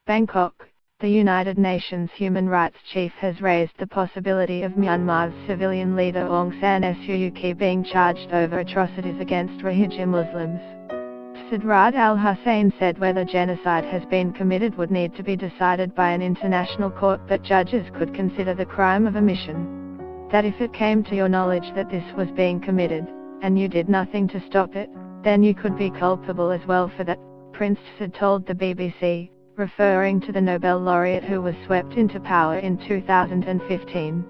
Bangkok, the United Nations Human Rights Chief has raised the possibility of Myanmar's civilian leader Aung San Suu Kyi being charged over atrocities against Rohingya Muslims. Said Rad al-Hussein said whether genocide has been committed would need to be decided by an international court, but judges could consider the crime of omission. That if it came to your knowledge that this was being committed, and you did nothing to stop it, then you could be culpable as well for that, Prince Said told the BBC, referring to the Nobel laureate who was swept into power in 2015.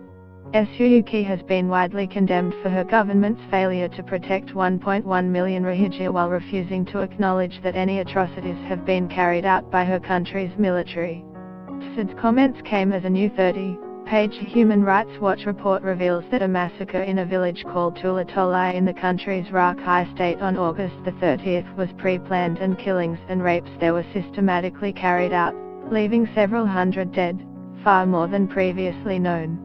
Suu Kyi has been widely condemned for her government's failure to protect 1.1 million Rohingya while refusing to acknowledge that any atrocities have been carried out by her country's military. Said's comments came as a new 30-page Human Rights Watch report reveals that a massacre in a village called Tula Tolai in the country's Rakhine state on August 30 was pre-planned, and killings and rapes there were systematically carried out, leaving several hundred dead, far more than previously known.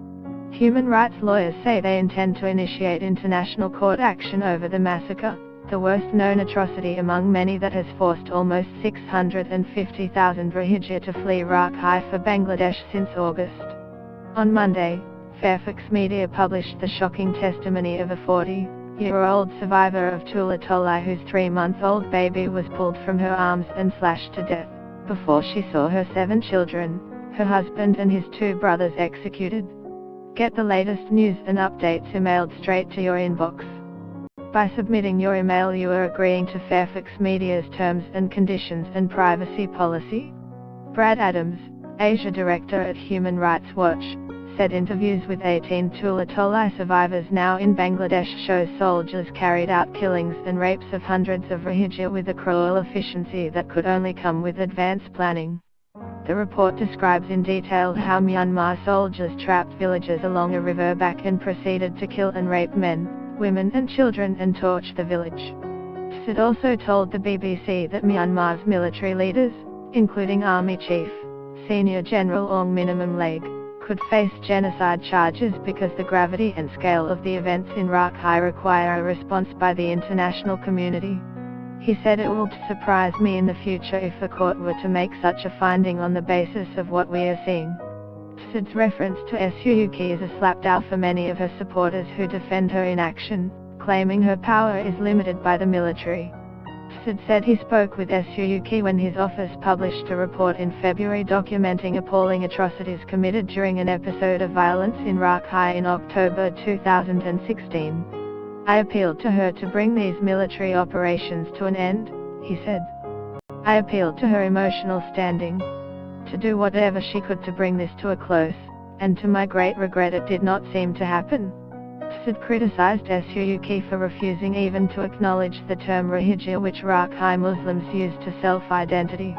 Human rights lawyers say they intend to initiate international court action over the massacre, the worst known atrocity among many that has forced almost 650,000 Rohingya to flee Rakhine for Bangladesh since August. On Monday, Fairfax Media published the shocking testimony of a 40-year-old survivor of Tula Tolai whose 3-month-old baby was pulled from her arms and slashed to death, before she saw her 7 children, her husband and his 2 brothers executed. Get the latest news and updates emailed straight to your inbox. By submitting your email, you are agreeing to Fairfax Media's terms and conditions and privacy policy. Brad Adams, Asia Director at Human Rights Watch, said interviews with 18 Tula Tolai survivors now in Bangladesh show soldiers carried out killings and rapes of hundreds of Rohingya with a cruel efficiency that could only come with advanced planning. The report describes in detail how Myanmar soldiers trapped villagers along a river bank and proceeded to kill and rape men, women and children and torch the village. Said also told the BBC that Myanmar's military leaders, including Army Chief, Senior General Aung Minimum Leg, could face genocide charges because the gravity and scale of the events in Rakhine require a response by the international community. He said it will surprise me in the future if a court were to make such a finding on the basis of what we are seeing. Said's reference to Suu Kyi is a slap-down for many of her supporters who defend her inaction, claiming her power is limited by the military. Said said he spoke with Suu Kyi when his office published a report in February documenting appalling atrocities committed during an episode of violence in Rakhine in October 2016. I appealed to her to bring these military operations to an end, he said. I appealed to her emotional standing, to do whatever she could to bring this to a close, and to my great regret it did not seem to happen. Said criticized Suu Kyi for refusing even to acknowledge the term Rohingya, which Rakhine Muslims use to self-identity.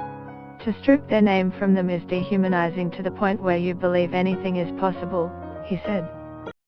To strip their name from them is dehumanizing to the point where you believe anything is possible, he said.